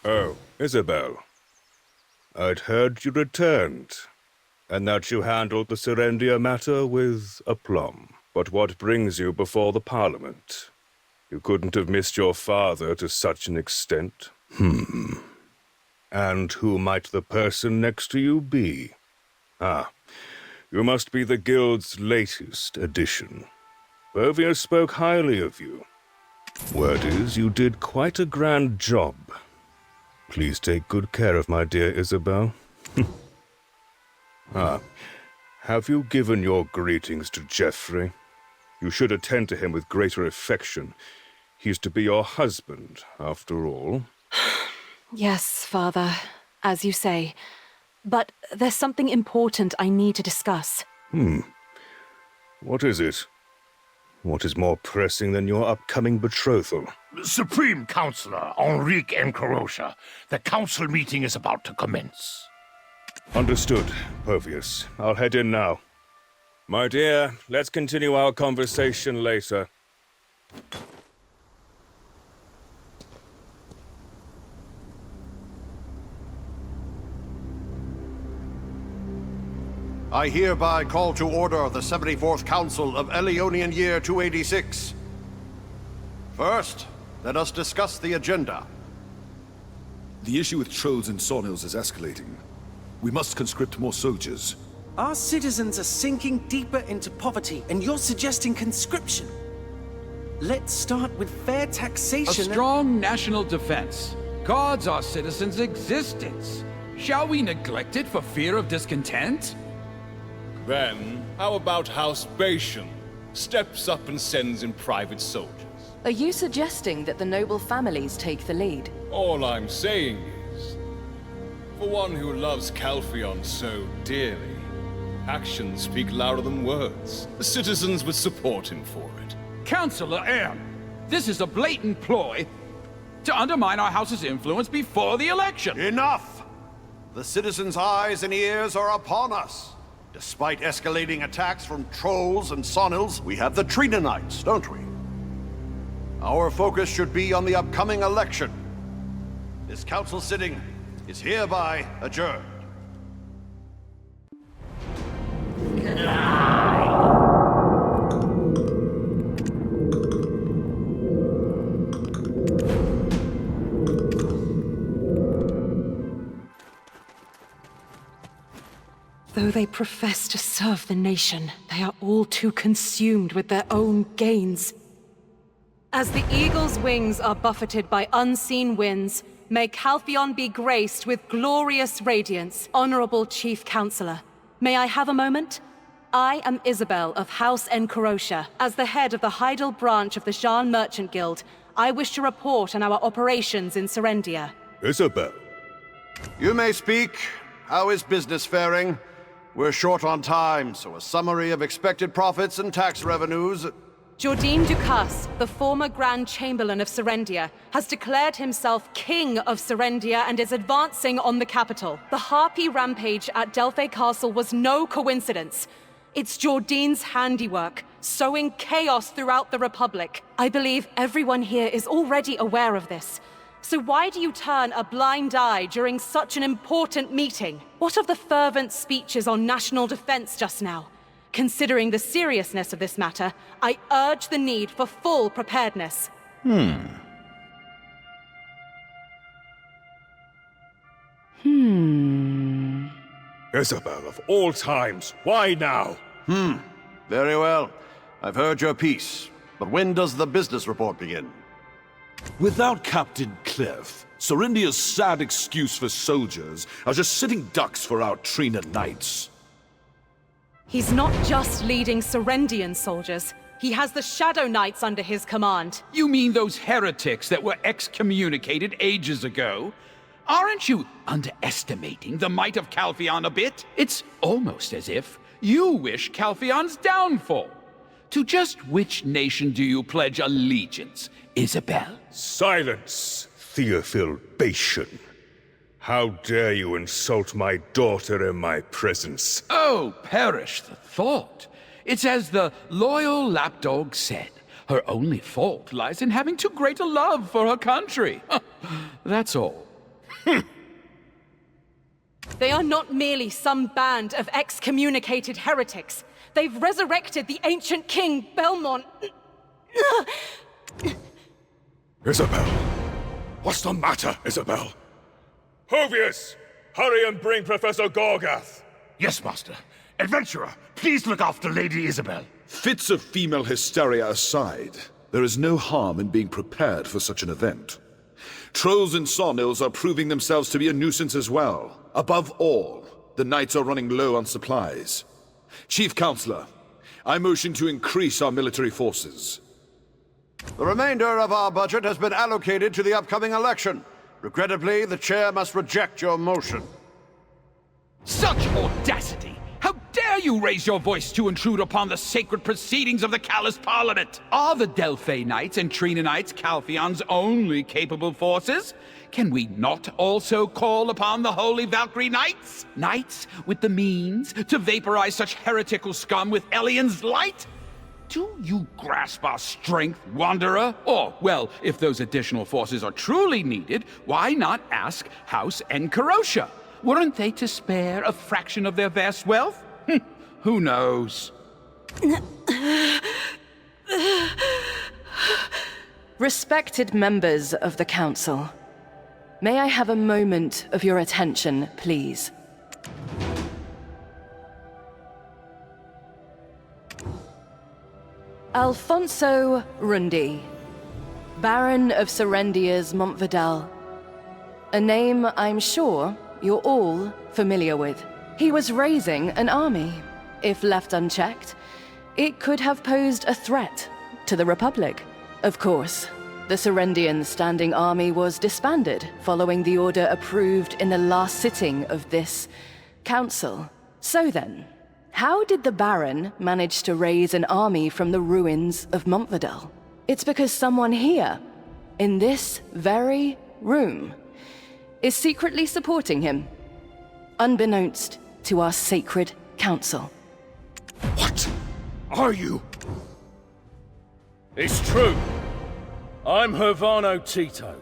Oh, Isabel. I'd heard you returned, and that you handled the Serendia matter with aplomb. But what brings you before the Parliament? You couldn't have missed your father to such an extent. And who might the person next to you be? Ah, you must be the Guild's latest addition. Velia spoke highly of you. Word is, you did quite a grand job. Please take good care of my dear Isabel. Have you given your greetings to Geoffrey? You should attend to him with greater affection. He's to be your husband, after all. Yes, Father, as you say. But there's something important I need to discuss. What is it? What is more pressing than your upcoming betrothal? Supreme Counselor Enrique Encarocha, the council meeting is about to commence. Understood, Pervious. I'll head in now. My dear, let's continue our conversation later. I hereby call to order the 74th Council of Elionian Year 286. First, let us discuss the agenda. The issue with trolls and sawmills is escalating. We must conscript more soldiers. Our citizens are sinking deeper into poverty, and you're suggesting conscription. Let's start with fair A taxation. strong national defense guards our citizens' existence. Shall we neglect it for fear of discontent? Then, how about House Bation steps up and sends in private soldiers? Are you suggesting that the noble families take the lead? All I'm saying is, for one who loves Calpheon so dearly, actions speak louder than words. The citizens would support him for it. Councillor M, this is a blatant ploy to undermine our house's influence before the election. Enough! The citizens' eyes and ears are upon us. Despite escalating attacks from trolls and sonils, we have the Trinanites, don't we? Our focus should be on the upcoming election. This council sitting is hereby adjourned. Though they profess to serve the nation, they are all too consumed with their own gains. As the eagle's wings are buffeted by unseen winds, may Calpheon be graced with glorious radiance, Honorable Chief Counselor. May I have a moment? I am Isabel of House Encarocha. As the head of the Heidel branch of the Jean Merchant Guild, I wish to report on our operations in Serendia. Isabel. You may speak. How is business faring? We're short on time, so a summary of expected profits and tax revenues. Jordine Ducas, the former Grand Chamberlain of Serendia, has declared himself King of Serendia and is advancing on the capital. The Harpy rampage at Delphi Castle was no coincidence. It's Jordine's handiwork, sowing chaos throughout the Republic. I believe everyone here is already aware of this. So why do you turn a blind eye during such an important meeting? What of the fervent speeches on national defense just now? Considering the seriousness of this matter, I urge the need for full preparedness. Isabel, of all times, why now? Very well. I've heard your piece. But when does the business report begin? Without Captain Cliff, Serendia's sad excuse for soldiers are just sitting ducks for our Trina Knights. He's not just leading Serendian soldiers. He has the Shadow Knights under his command. You mean those heretics that were excommunicated ages ago? Aren't you underestimating the might of Calpheon a bit? It's almost as if you wish Calpheon's downfall. To just which nation do you pledge allegiance, Isabel? Silence, Theophil Bation. How dare you insult my daughter in my presence? Oh, perish the thought. It's as the loyal lapdog said. Her only fault lies in having too great a love for her country. That's all. They are not merely some band of excommunicated heretics. They've resurrected the ancient king, Belmont. Isabel! What's the matter, Isabel? Hovius! Hurry and bring Professor Gorgath! Yes, Master. Adventurer, please look after Lady Isabel. Fits of female hysteria aside, there is no harm in being prepared for such an event. Trolls and Sonils are proving themselves to be a nuisance as well. Above all, the Knights are running low on supplies. Chief Counselor, I motion to increase our military forces. The remainder of our budget has been allocated to the upcoming election. Regrettably, the chair must reject your motion. Such audacity! How dare you raise your voice to intrude upon the sacred proceedings of the Callous Parliament? Are the Delphi Knights and Trina Knights Calpheon's only capable forces? Can we not also call upon the Holy Valkyrie Knights? Knights with the means to vaporize such heretical scum with Elian's light? Do you grasp our strength, Wanderer? Or, well, if those additional forces are truly needed, why not ask House Enkarosia? Weren't they to spare a fraction of their vast wealth? Who knows? Respected members of the Council, may I have a moment of your attention, please? Alfonso Rundi, Baron of Serendia's Montvidal. A name I'm sure you're all familiar with. He was raising an army. If left unchecked, it could have posed a threat to the Republic. Of course, the Serendian standing army was disbanded following the order approved in the last sitting of this council. So then, how did the Baron manage to raise an army from the ruins of Montvidal? It's because someone here, in this very room, is secretly supporting him, unbeknownst to our sacred council. What are you? It's true. I'm Hervano Tito,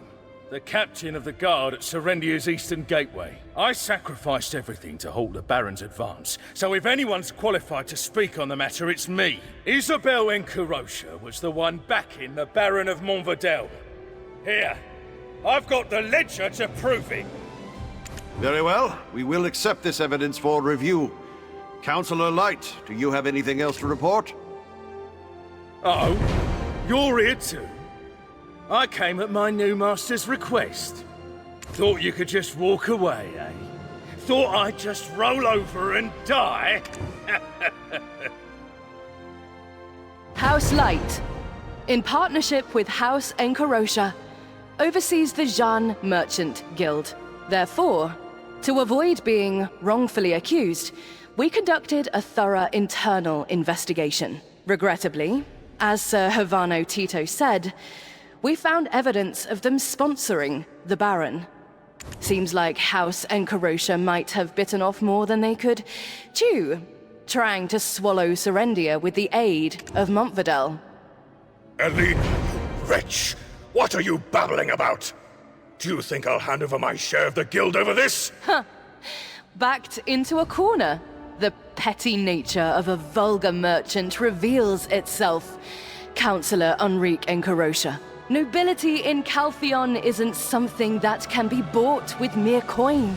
the captain of the guard at Serendia's Eastern Gateway. I sacrificed everything to halt the Baron's advance, so if anyone's qualified to speak on the matter, it's me. Isabel Enkarosia was the one backing the Baron of Montvidal. Here, I've got the ledger to prove it. Very well. We will accept this evidence for review. Councillor Light, do you have anything else to report? Uh-oh. You're here too? I came at my new master's request. Thought you could just walk away, eh? Thought I'd just roll over and die? House Light, in partnership with House Enkarosia, oversees the Jeanne Merchant Guild. Therefore, to avoid being wrongfully accused, we conducted a thorough internal investigation. Regrettably, as Sir Hervano Tito said, we found evidence of them sponsoring the Baron. Seems like House Enkarosia might have bitten off more than they could chew, trying to swallow Serendia with the aid of Montvidal. Elena, you wretch! What are you babbling about? Do you think I'll hand over my share of the guild over this? Huh. Backed into a corner. The petty nature of a vulgar merchant reveals itself. Councillor Enrique Enkarosia. Nobility in Calpheon isn't something that can be bought with mere coin.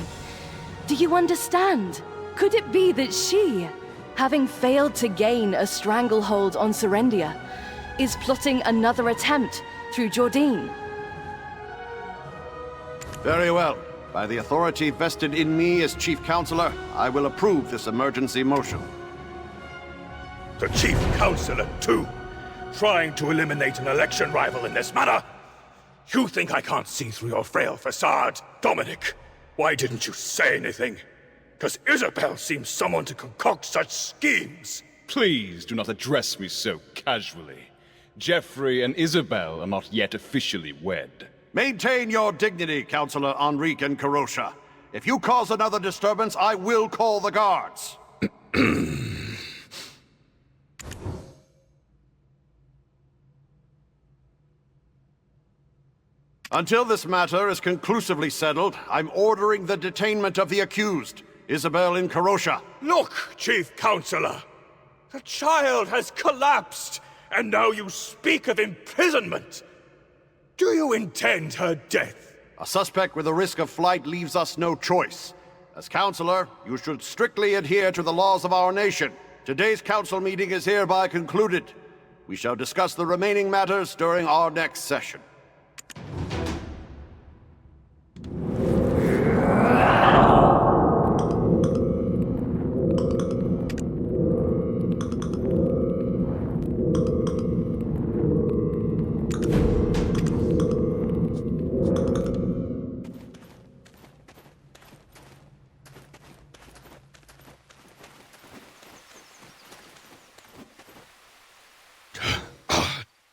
Do you understand? Could it be that she, having failed to gain a stranglehold on Serendia, is plotting another attempt through Jordine? Very well. By the authority vested in me as Chief Counselor, I will approve this emergency motion. The Chief Counselor, too? Trying to eliminate an election rival in this manner? You think I can't see through your frail facade? Dominic, why didn't you say anything? Because Isabel seems someone to concoct such schemes. Please do not address me so casually. Geoffrey and Isabel are not yet officially wed. Maintain your dignity, Councillor Enrique Enkarosia. If you cause another disturbance, I will call the guards. Until this matter is conclusively settled, I'm ordering the detainment of the accused, Isabel in Karosha. Look, Chief Counselor! The child has collapsed, and now you speak of imprisonment! Do you intend her death? A suspect with a risk of flight leaves us no choice. As Counselor, you should strictly adhere to the laws of our nation. Today's council meeting is hereby concluded. We shall discuss the remaining matters during our next session.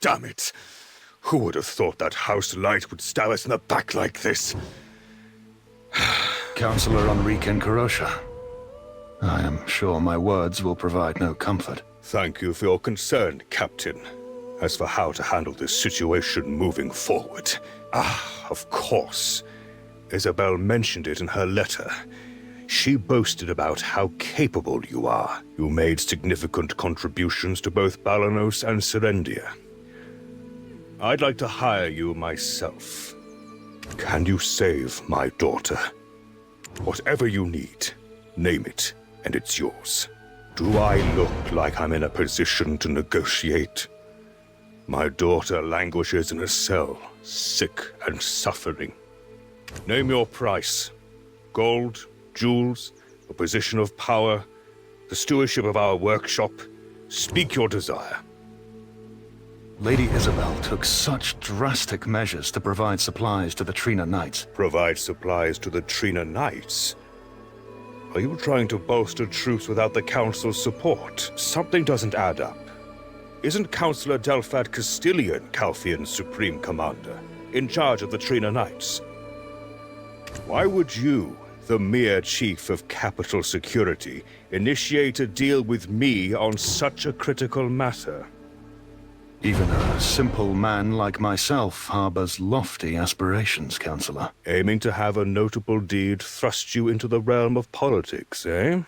Damn it! Who would have thought that house light would stab us in the back like this? Counselor Enrique and Karosha. I am sure my words will provide no comfort. Thank you for your concern, Captain. As for how to handle this situation moving forward... of course. Isabel mentioned it in her letter. She boasted about how capable you are. You made significant contributions to both Balenos and Serendia. I'd like to hire you myself. Can you save my daughter? Whatever you need, name it, and it's yours. Do I look like I'm in a position to negotiate? My daughter languishes in a cell, sick and suffering. Name your price. Gold, jewels, a position of power, the stewardship of our workshop. Speak your desire. Lady Isabel took such drastic measures to provide supplies to the Trina Knights. Provide supplies to the Trina Knights? Are you trying to bolster troops without the Council's support? Something doesn't add up. Isn't Councillor Delphad Castilian Calpheon's Supreme Commander, in charge of the Trina Knights? Why would you, the mere Chief of Capital Security, initiate a deal with me on such a critical matter? Even a simple man like myself harbors lofty aspirations, Counselor. Aiming to have a notable deed thrust you into the realm of politics, eh?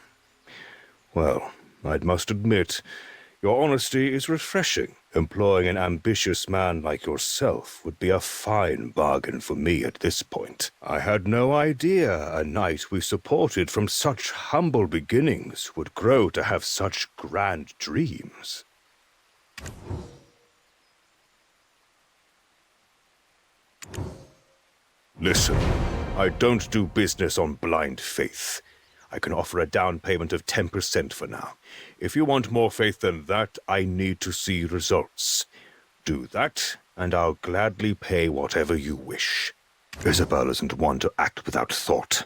Well, I must admit, your honesty is refreshing. Employing an ambitious man like yourself would be a fine bargain for me at this point. I had no idea a knight we supported from such humble beginnings would grow to have such grand dreams. Listen, I don't do business on blind faith. I can offer a down payment of 10% for now. If you want more faith than that, I need to see results. Do that, and I'll gladly pay whatever you wish. Isabel isn't one to act without thought.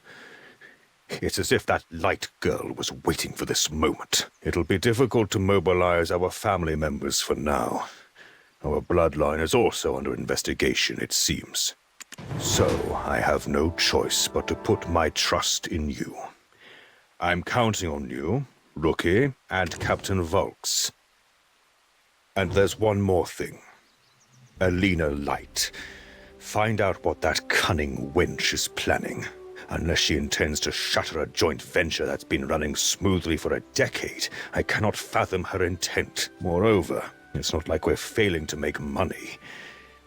It's as if that light girl was waiting for this moment. It'll be difficult to mobilize our family members for now. Our bloodline is also under investigation, it seems. So, I have no choice but to put my trust in you. I'm counting on you, Rookie, and Captain Volks. And there's one more thing. Alina Light. Find out what that cunning wench is planning. Unless she intends to shatter a joint venture that's been running smoothly for a decade, I cannot fathom her intent. Moreover, it's not like we're failing to make money.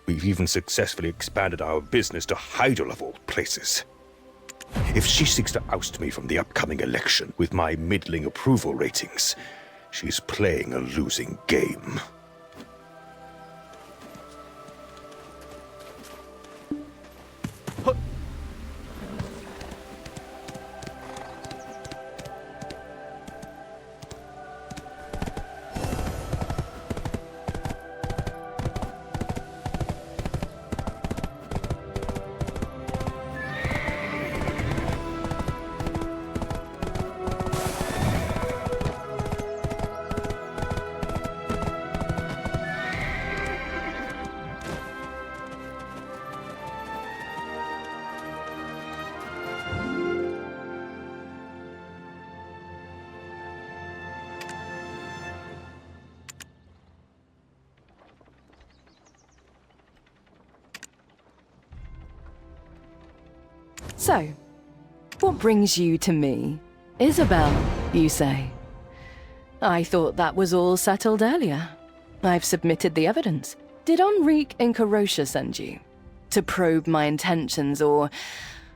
We've even successfully expanded our business to Heidel of all places. If she seeks to oust me from the upcoming election with my middling approval ratings, she's playing a losing game. So, what brings you to me? Isabel, you say? I thought that was all settled earlier. I've submitted the evidence. Did Enrique and Carosha send you? To probe my intentions, or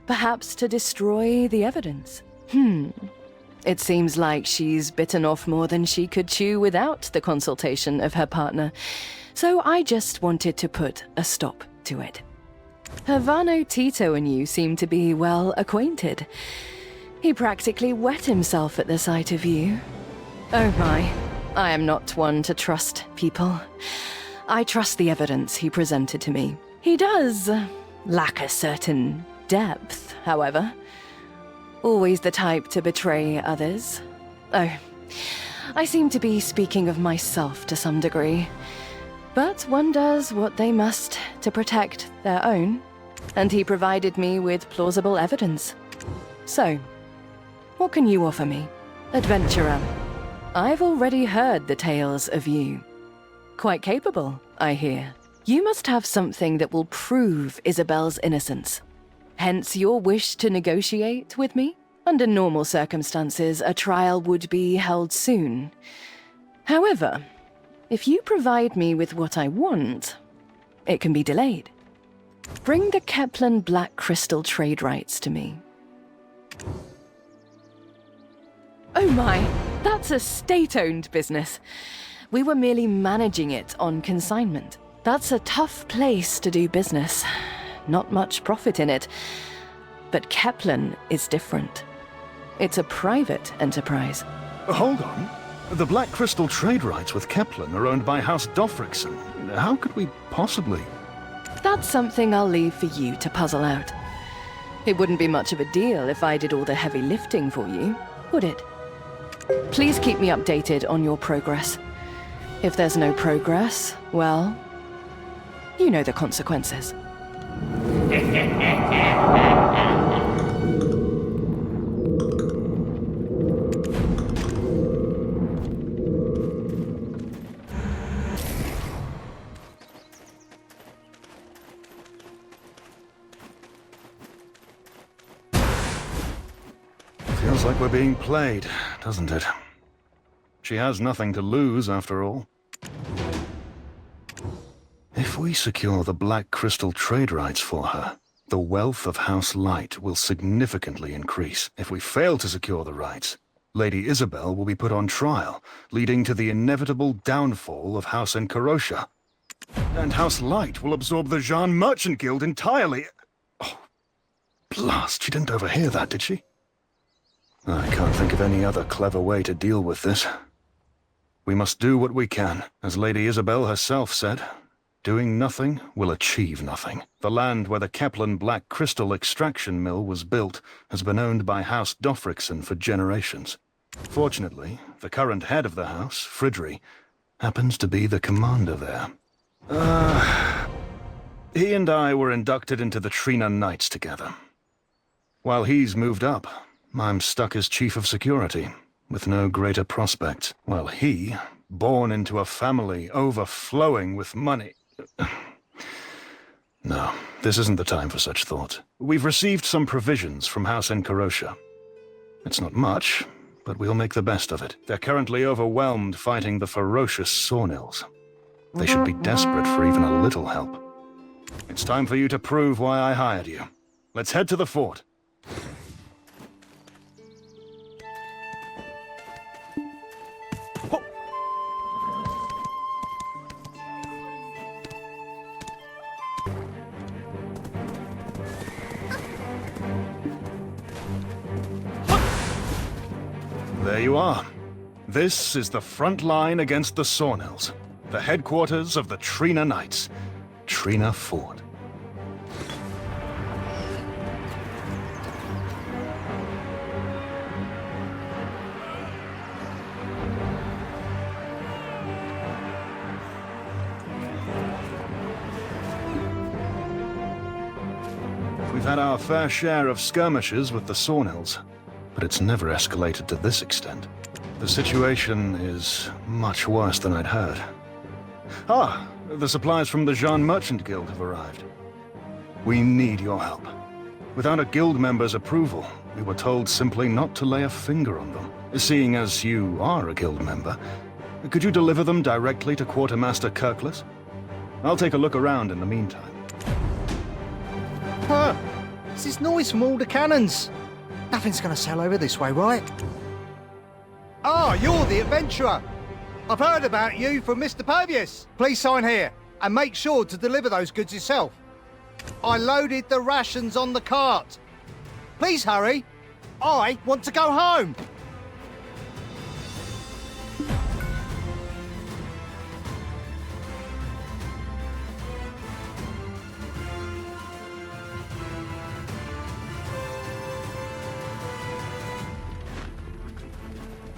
perhaps to destroy the evidence? It seems like she's bitten off more than she could chew without the consultation of her partner, so I just wanted to put a stop to it. Hervano Tito and you seem to be well acquainted. He practically wet himself at the sight of you. Oh my, I am not one to trust people. I trust the evidence he presented to me. He does lack a certain depth, however. Always the type to betray others. Oh, I seem to be speaking of myself to some degree. But one does what they must to protect their own, and he provided me with plausible evidence. So, what can you offer me, adventurer? I've already heard the tales of you. Quite capable, I hear. You must have something that will prove Isabel's innocence. Hence your wish to negotiate with me? Under normal circumstances, a trial would be held soon. However, if you provide me with what I want, it can be delayed. Bring the Kepler Black Crystal trade rights to me. Oh my, that's a state-owned business. We were merely managing it on consignment. That's a tough place to do business. Not much profit in it. But Kepler is different. It's a private enterprise. Hold on. The Black Crystal trade rights with Kepler are owned by House Dofrickson. How could we possibly... That's something I'll leave for you to puzzle out. It wouldn't be much of a deal if I did all the heavy lifting for you, would it? Please keep me updated on your progress. If there's no progress, well, you know the consequences. Feels like we're being played, doesn't it? She has nothing to lose, after all. If we secure the Black Crystal trade rights for her, the wealth of House Light will significantly increase. If we fail to secure the rights, Lady Isabel will be put on trial, leading to the inevitable downfall of House Encarosha. And House Light will absorb the Jean Merchant Guild entirely. Oh, blast, she didn't overhear that, did she? I can't think of any other clever way to deal with this. We must do what we can. As Lady Isabel herself said, doing nothing will achieve nothing. The land where the Kepler Black Crystal extraction mill was built has been owned by House Dofrickson for generations. Fortunately, the current head of the house, Fridri, happens to be the commander there. He and I were inducted into the Trina Knights together. While he's moved up, I'm stuck as chief of security, with no greater prospects, while he, born into a family overflowing with money... No, this isn't the time for such thought. We've received some provisions from House Encarosha. It's not much, but we'll make the best of it. They're currently overwhelmed fighting the ferocious Sawnills. They should be desperate for even a little help. It's time for you to prove why I hired you. Let's head to the fort. There you are. This is the front line against the Sawnills, the headquarters of the Trina Knights, Trina Fort. We've had our fair share of skirmishes with the Sawnills, but it's never escalated to this extent. The situation is much worse than I'd heard. Ah, the supplies from the Jean Merchant Guild have arrived. We need your help. Without a guild member's approval, we were told simply not to lay a finger on them. Seeing as you are a guild member, could you deliver them directly to Quartermaster Kirkless? I'll take a look around in the meantime. Huh? This is noise from all the cannons. Nothing's gonna sail over this way, right? Ah, you're the adventurer. I've heard about you from Mr. Purvius. Please sign here, and make sure to deliver those goods yourself. I loaded the rations on the cart. Please hurry. I want to go home.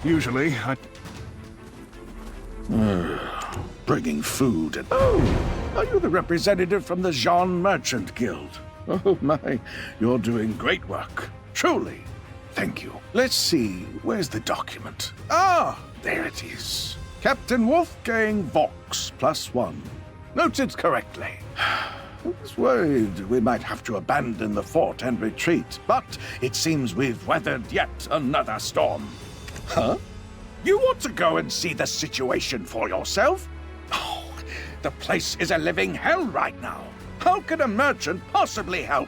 Usually, Bringing food and... Oh, are you the representative from the Jean Merchant Guild? Oh my, you're doing great work. Truly. Thank you. Let's see, where's the document? Ah, there it is. Captain Wolfgang Vox, +1. Noted correctly. I was worried we might have to abandon the fort and retreat, but it seems we've weathered yet another storm. Huh? You want to go and see the situation for yourself? Oh, the place is a living hell right now. How can a merchant possibly help?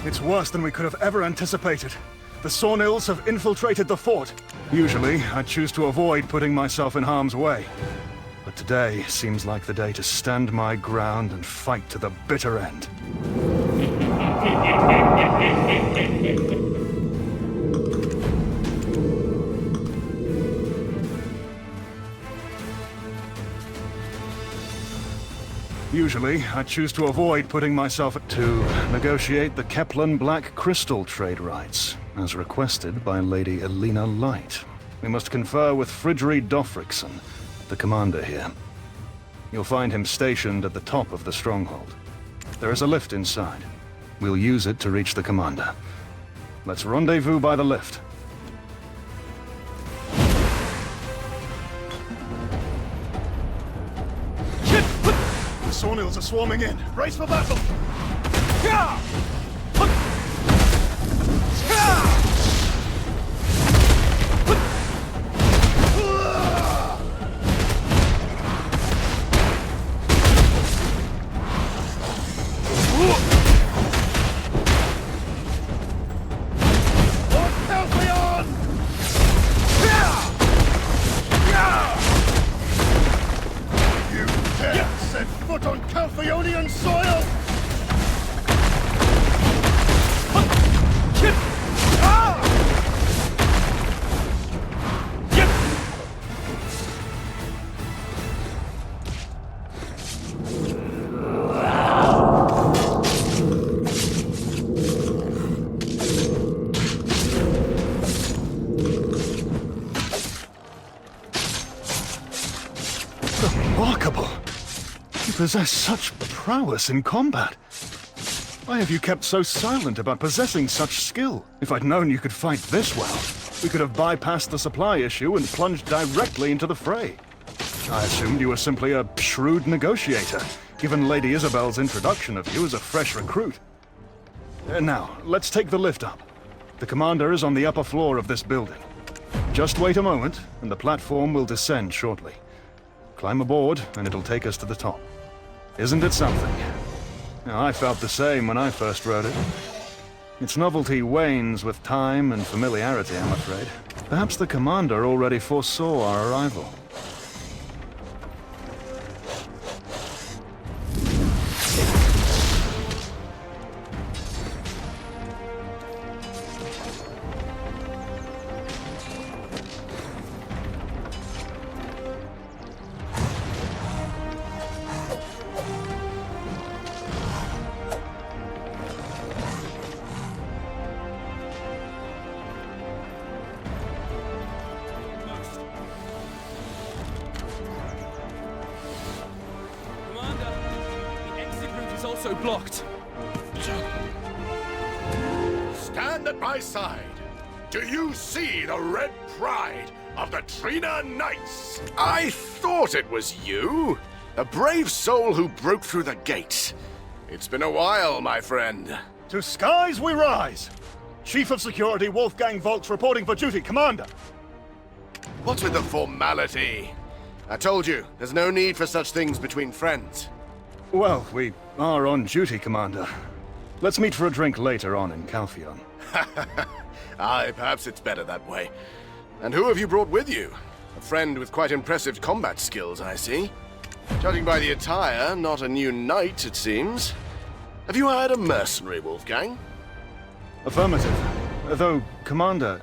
it's worse than we could have ever anticipated. The Sawnills have infiltrated the fort. Usually, I choose to avoid putting myself in harm's way. But today seems like the day to stand my ground and fight to the bitter end. Usually, I choose to avoid putting myself to negotiate the Keplan Black Crystal trade rights, as requested by Lady Elena Light. We must confer with Fridri Dofriksson, the commander here. You'll find him stationed at the top of the stronghold. There is a lift inside. We'll use it to reach the commander. Let's rendezvous by the lift. The Sawnills are swarming in. Brace for battle! Foot on Calpheonian soil! Remarkable! You possess such prowess in combat. Why have you kept so silent about possessing such skill? If I'd known you could fight this well, we could have bypassed the supply issue and plunged directly into the fray. I assumed you were simply a shrewd negotiator, given Lady Isabel's introduction of you as a fresh recruit. Now, let's take the lift up. The commander is on the upper floor of this building. Just wait a moment, and the platform will descend shortly. Climb aboard, and it'll take us to the top. Isn't it something? I felt the same when I first rode it. Its novelty wanes with time and familiarity, I'm afraid. Perhaps the commander already foresaw our arrival. Also blocked. Stand at my side. Do you see the red pride of the Trina Knights? I thought it was you. A brave soul who broke through the gates. It's been a while, my friend. To skies we rise! Chief of Security Wolfgang Volks reporting for duty, Commander. What's with the formality? I told you, there's no need for such things between friends. Well, we are on duty, Commander. Let's meet for a drink later on in Calpheon. Aye, perhaps it's better that way. And who have you brought with you? A friend with quite impressive combat skills, I see. Judging by the attire, not a new knight, it seems. Have you hired a mercenary, Wolfgang? Affirmative. Though, Commander,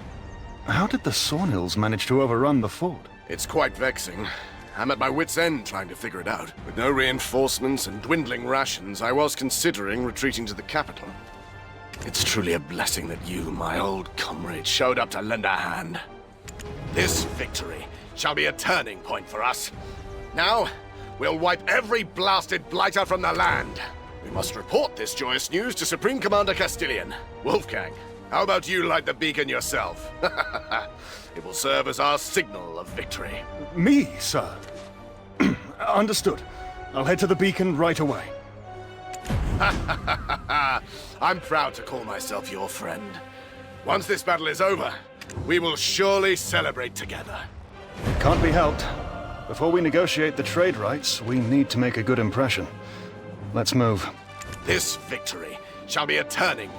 how did the Sawnhills manage to overrun the fort? It's quite vexing. I'm at my wit's end trying to figure it out. With no reinforcements and dwindling rations, I was considering retreating to the capital. It's truly a blessing that you, my old comrade, showed up to lend a hand. This victory shall be a turning point for us. Now, we'll wipe every blasted blighter from the land. We must report this joyous news to Supreme Commander Castilian. Wolfgang, how about you light the beacon yourself? It will serve as our signal of victory. Me, sir? Understood. I'll head to the beacon right away. I'm proud to call myself your friend. Once this battle is over, we will surely celebrate together. It can't be helped. Before we negotiate the trade rights, we need to make a good impression. Let's move. This victory shall be a turning.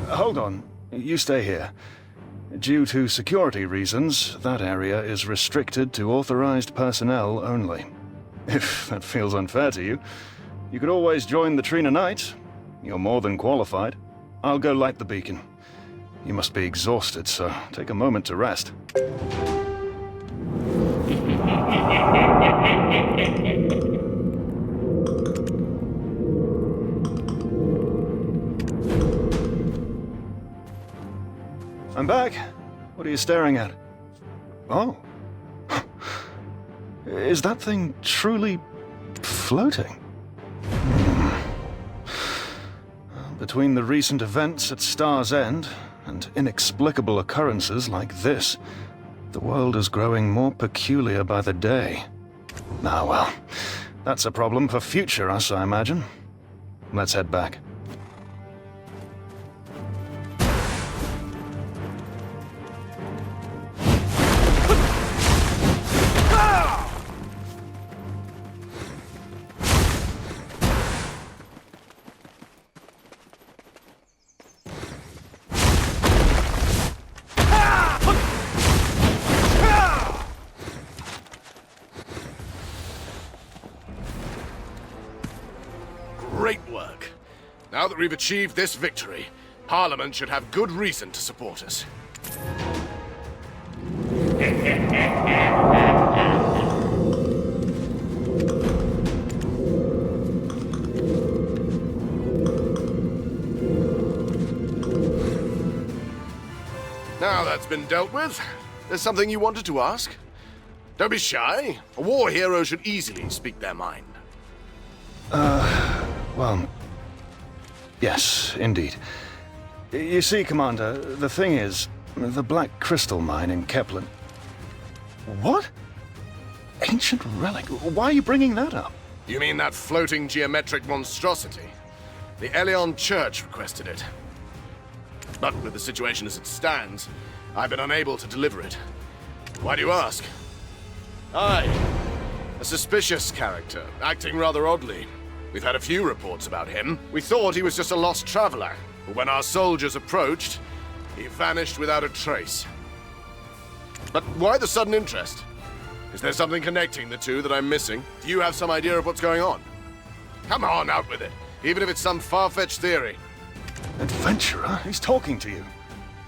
Hold on. You stay here. Due to security reasons, that area is restricted to authorized personnel only. If that feels unfair to you, you could always join the Trina Knights. You're more than qualified. I'll go light the beacon. You must be exhausted, so take a moment to rest. I'm back. What are you staring at? Oh. Is that thing truly floating? Between the recent events at Star's End and inexplicable occurrences like this, the world is growing more peculiar by the day. Ah, well, that's a problem for future us, I imagine. Let's head back. Great work. Now that we've achieved this victory, Parliament should have good reason to support us. Now that's been dealt with, there's something you wanted to ask? Don't be shy. A war hero should easily speak their mind. Well, yes, indeed. You see, Commander, the thing is, the Black Crystal Mine in Kepler... What? Ancient relic? Why are you bringing that up? You mean that floating geometric monstrosity? The Elion Church requested it. But with the situation as it stands, I've been unable to deliver it. Why do you ask? Aye, a suspicious character, acting rather oddly. We've had a few reports about him. We thought he was just a lost traveler, but when our soldiers approached, he vanished without a trace. But why the sudden interest? Is there something connecting the two that I'm missing? Do you have some idea of what's going on? Come on, out with it. even if it's some far-fetched theory. Adventurer? He's talking to you.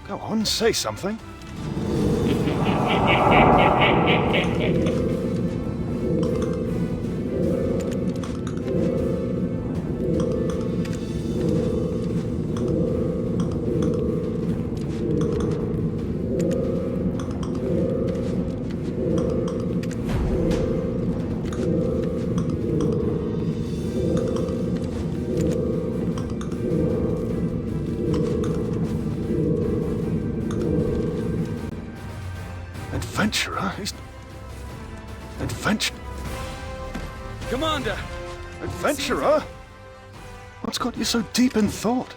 Go on, say something. Adventurer? He's... Commander! Adventurer? What's got you so deep in thought?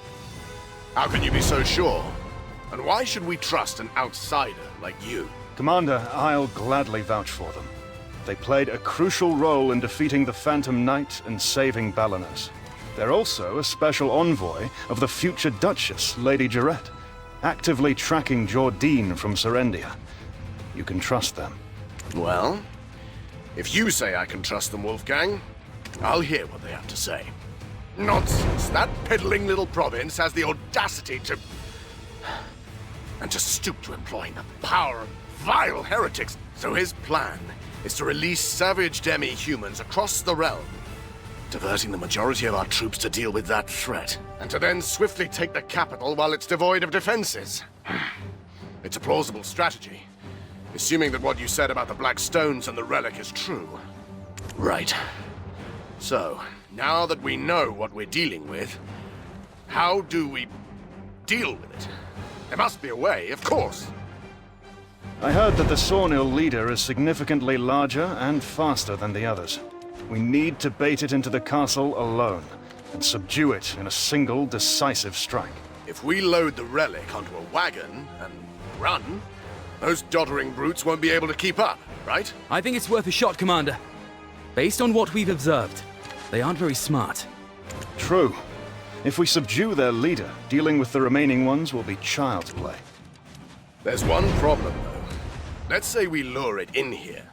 How can you be so sure? And why should we trust an outsider like you? Commander, I'll gladly vouch for them. They played a crucial role in defeating the Phantom Knight and saving Balenos. They're also a special envoy of the future Duchess, Lady Jarrett, actively tracking Jordine from Serendia. You can trust them. Well, if you say I can trust them, Wolfgang, I'll hear what they have to say. Nonsense! That piddling little province has the audacity to... and to stoop to employing the power of vile heretics. So his plan is to release savage demi-humans across the realm, diverting the majority of our troops to deal with that threat, and to then swiftly take the capital while it's devoid of defenses. It's a plausible strategy, assuming that what you said about the Black Stones and the relic is true. Right. So, now that we know what we're dealing with, how do we deal with it? There must be a way, of course. I heard that the Sawnil leader is significantly larger and faster than the others. We need to bait it into the castle alone, and subdue it in a single decisive strike. If we load the relic onto a wagon and run, those doddering brutes won't be able to keep up, right? I think it's worth a shot, Commander. Based on what we've observed, they aren't very smart. True. If we subdue their leader, dealing with the remaining ones will be child's play. There's one problem, though. Let's say we lure it in here.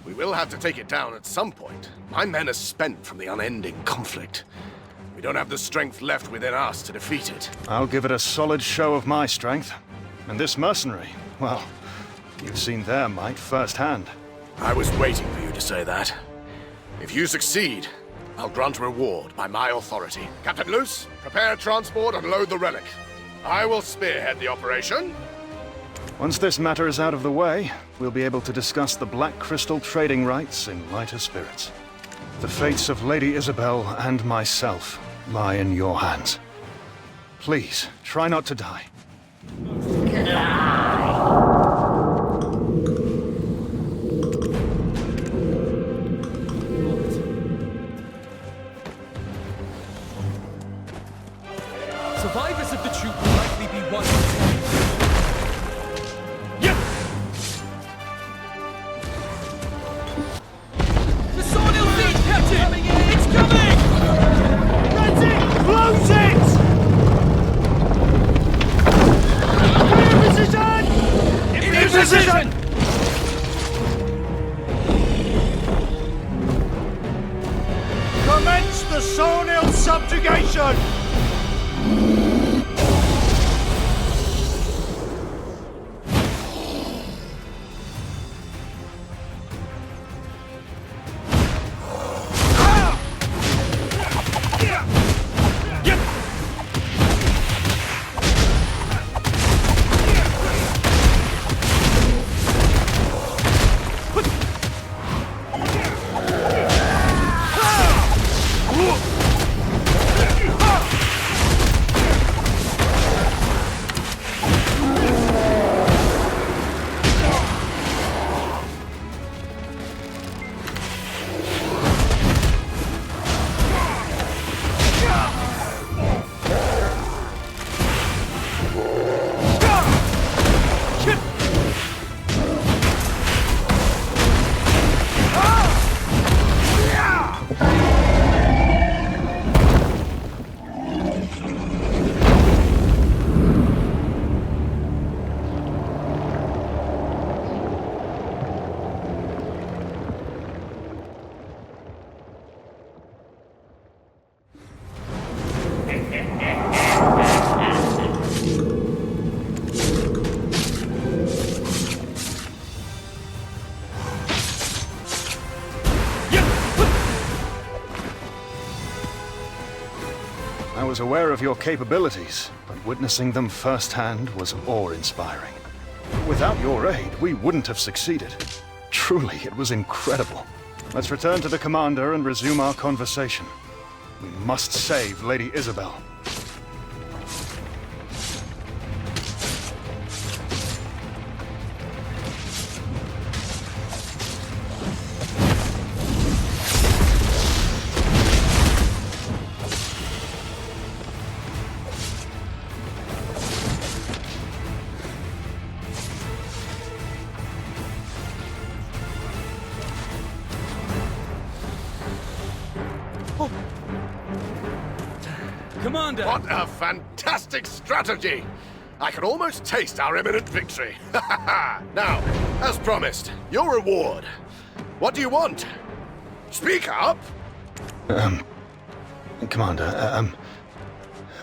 We will have to take it down at some point. My men are spent from the unending conflict. We don't have the strength left within us to defeat it. I'll give it a solid show of my strength. And this mercenary, well, you've seen their might firsthand. I was waiting for you to say that. If you succeed, I'll grant a reward by my authority. Captain Luce, prepare transport and load the relic. I will spearhead the operation. Once this matter is out of the way, we'll be able to discuss the Black Crystal trading rights in lighter spirits. The fates of Lady Isabel and myself lie in your hands. Please, try not to die. Survivors of the troop will likely be one. Yep! The Sawnil Siege, Captain! It's coming! That's it! Close it! In position! Commence the Sawnil subjugation! was aware of your capabilities, but witnessing them firsthand was awe-inspiring. Without your aid, we wouldn't have succeeded. Truly, it was incredible. Let's return to the commander and resume our conversation. We must save Lady Isabel. Commander! What a fantastic strategy! I can almost taste our imminent victory. Now, as promised, your reward. What do you want? Speak up! Commander,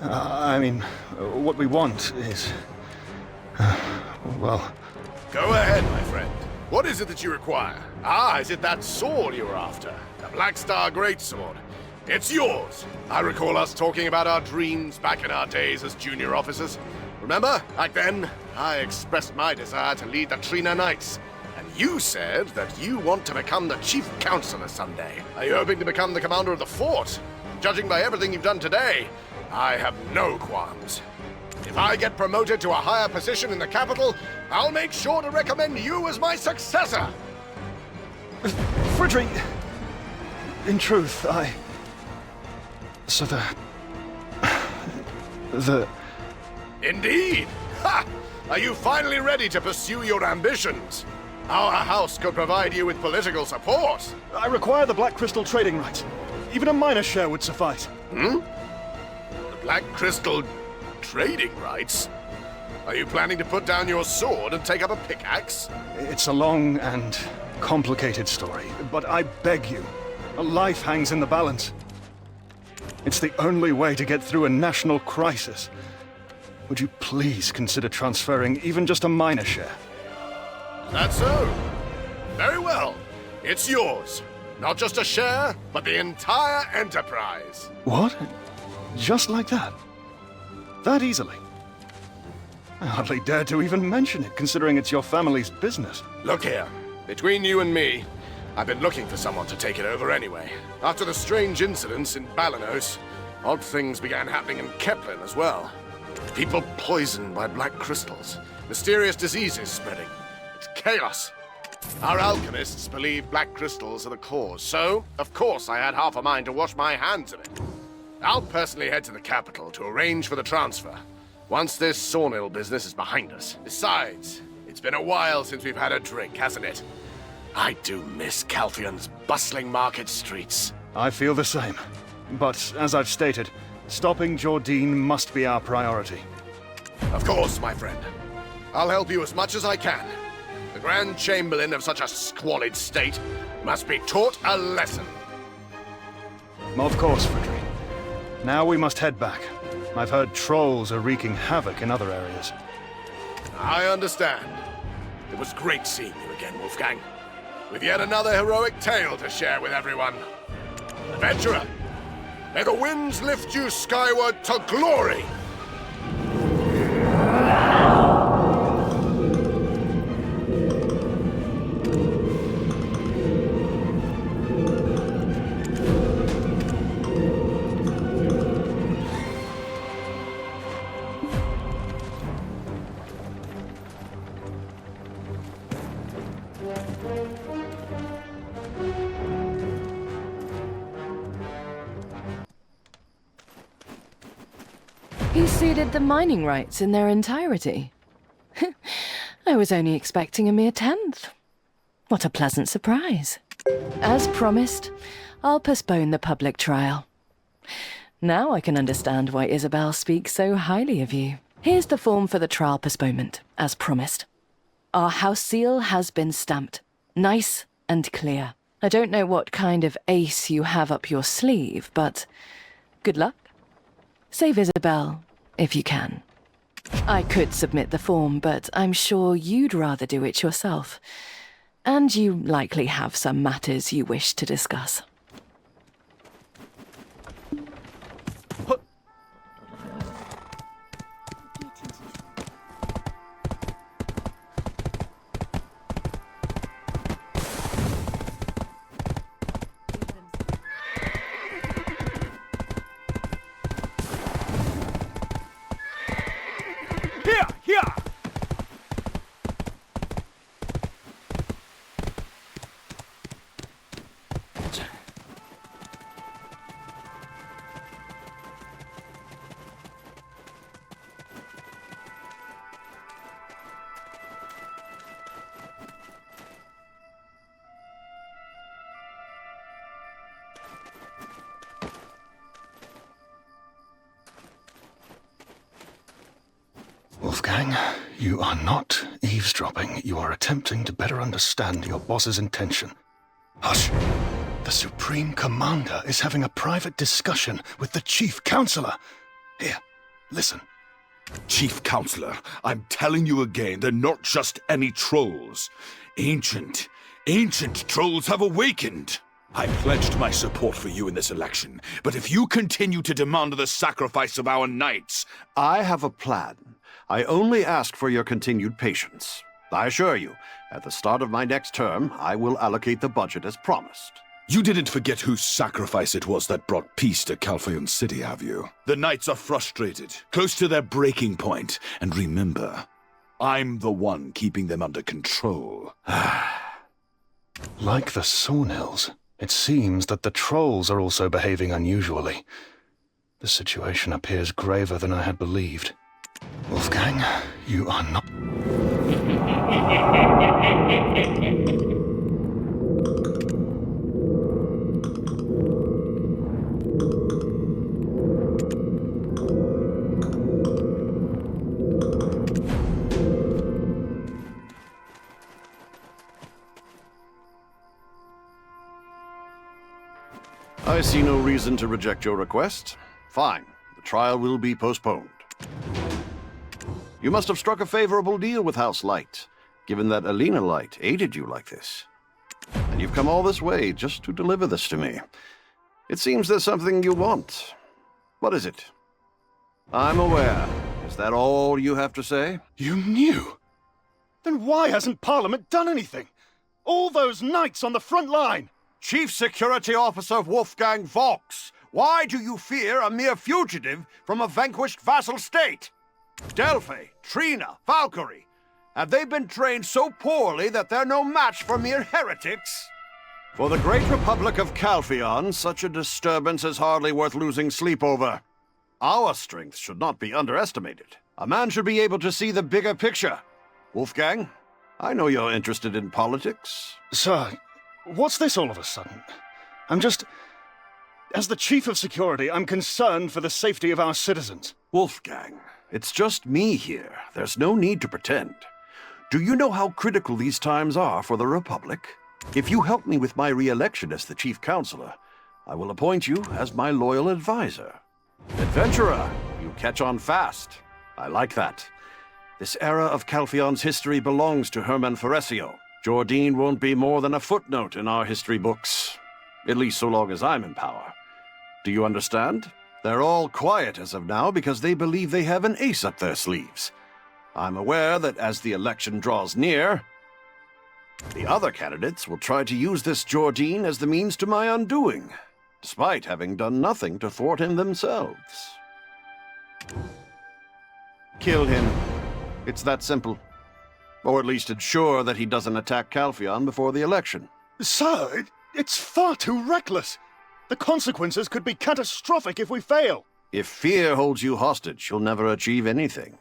I mean, what we want is... well... Go ahead, my friend. What is it that you require? Ah, is it that sword you were after? The Black Star Greatsword. It's yours! I recall us talking about our dreams back in our days as junior officers. Remember? Back then, I expressed my desire to lead the Trina Knights. And you said that you want to become the Chief Counselor someday. Are you hoping to become the commander of the fort? Judging by everything you've done today, I have no qualms. If I get promoted to a higher position in the capital, I'll make sure to recommend you as my successor! Frederick! In truth, So the... Indeed! Ha! Are you finally ready to pursue your ambitions? Our house could provide you with political support. I require the Black Crystal trading rights. Even a minor share would suffice. Hmm? The Black Crystal trading rights? Are you planning to put down your sword and take up a pickaxe? It's a long and complicated story, but I beg you, a life hangs in the balance. It's the only way to get through a national crisis. Would you please consider transferring even just a minor share? Is that so? Very well. It's yours. Not just a share, but the entire enterprise. What? Just like that? That easily? I hardly dare to even mention it, considering it's your family's business. Look here. Between you and me, I've been looking for someone to take it over anyway. After the strange incidents in Balenos, odd things began happening in Kepler as well. People poisoned by black crystals. Mysterious diseases spreading. It's chaos. Our alchemists believe black crystals are the cause, so, of course, I had half a mind to wash my hands of it. I'll personally head to the capital to arrange for the transfer, once this Sawnil business is behind us. Besides, it's been a while since we've had a drink, hasn't it? I do miss Calpheon's bustling market streets. I feel the same. But, as I've stated, stopping Jordine must be our priority. Of course, my friend. I'll help you as much as I can. The Grand Chamberlain of such a squalid state must be taught a lesson. Of course, Frederick. Now we must head back. I've heard trolls are wreaking havoc in other areas. I understand. It was great seeing you again, Wolfgang. With yet another heroic tale to share with everyone. Adventurer, may the winds lift you skyward to glory! He ceded the mining rights in their entirety. I was only expecting a mere tenth. What a pleasant surprise. As promised, I'll postpone the public trial. Now I can understand why Isabel speaks so highly of you. Here's the form for the trial postponement, as promised. Our house seal has been stamped. Nice and clear. I don't know what kind of ace you have up your sleeve, but good luck. Save Isabel, if you can. I could submit the form, but I'm sure you'd rather do it yourself. And you likely have some matters you wish to discuss. Wolfgang, you are not eavesdropping. You are attempting to better understand your boss's intention. Hush! The Supreme Commander is having a private discussion with the Chief Counselor. Here, listen. Chief Counselor, I'm telling you again, they're not just any trolls. Ancient trolls have awakened. I pledged my support for you in this election, but if you continue to demand the sacrifice of our knights... I have a plan. I only ask for your continued patience. I assure you, at the start of my next term, I will allocate the budget as promised. You didn't forget whose sacrifice it was that brought peace to Calpheon City, have you? The knights are frustrated, close to their breaking point, and remember, I'm the one keeping them under control. Like the Sawnills, it seems that the trolls are also behaving unusually. The situation appears graver than I had believed. Wolfgang, you are not... I see no reason to reject your request. Fine. The trial will be postponed. You must have struck a favorable deal with House Light, given that Alina Light aided you like this. And you've come all this way just to deliver this to me. It seems there's something you want. What is it? I'm aware. Is that all you have to say? You knew? Then why hasn't Parliament done anything? All those knights on the front line! Chief Security Officer Wolfgang Vox, why do you fear a mere fugitive from a vanquished vassal state? Delphi, Trina, Valkyrie, have they been trained so poorly that they're no match for mere heretics? For the great Republic of Calpheon, such a disturbance is hardly worth losing sleep over. Our strength should not be underestimated. A man should be able to see the bigger picture. Wolfgang, I know you're interested in politics. Sir, what's this all of a sudden? As the Chief of Security, I'm concerned for the safety of our citizens. Wolfgang, it's just me here. There's no need to pretend. Do you know how critical these times are for the Republic? If you help me with my re-election as the Chief Counselor, I will appoint you as my loyal advisor. Adventurer, you catch on fast. I like that. This era of Calpheon's history belongs to Hermann Foresio. Jordine won't be more than a footnote in our history books. At least so long as I'm in power. Do you understand? They're all quiet as of now because they believe they have an ace up their sleeves. I'm aware that as the election draws near, the other candidates will try to use this Jordine as the means to my undoing, despite having done nothing to thwart him themselves. Kill him. It's that simple. Or at least ensure that he doesn't attack Calpheon before the election. Sir, it's far too reckless. The consequences could be catastrophic if we fail. If fear holds you hostage, you'll never achieve anything.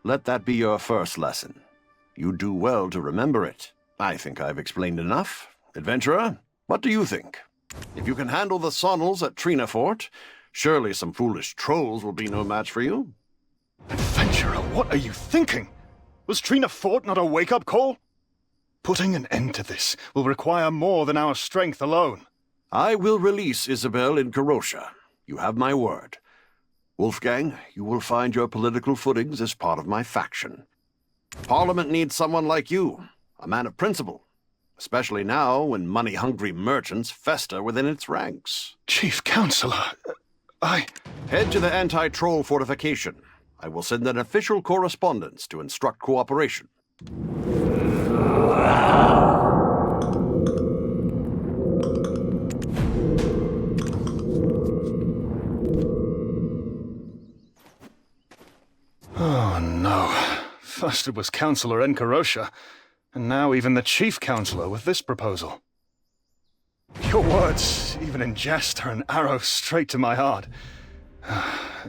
Let that be your first lesson. You do well to remember it. I think I've explained enough. Adventurer, what do you think? If you can handle the Sonals at Trina Fort, surely some foolish trolls will be no match for you. Adventurer, what are you thinking? Was Trina Fort not a wake-up call? Putting an end to this will require more than our strength alone. I will release Isabel in Karosha. You have my word. Wolfgang, you will find your political footings as part of my faction. Parliament needs someone like you, a man of principle, especially now when money-hungry merchants fester within its ranks. Chief Counselor, Head to the anti-troll fortification. I will send an official correspondence to instruct cooperation. Oh no. First it was Counselor Enkarosha, and now even the Chief Counselor with this proposal. Your words, even in jest, are an arrow straight to my heart.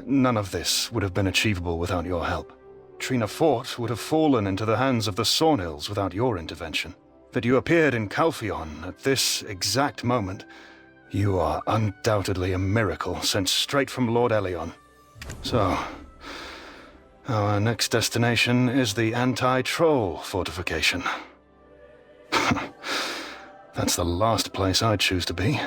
None of this would have been achievable without your help. Trina Fort would have fallen into the hands of the Sawnills without your intervention. That you appeared in Calpheon at this exact moment, you are undoubtedly a miracle sent straight from Lord Elion. So, Our next destination is the anti-troll fortification. That's the last place I'd choose to be.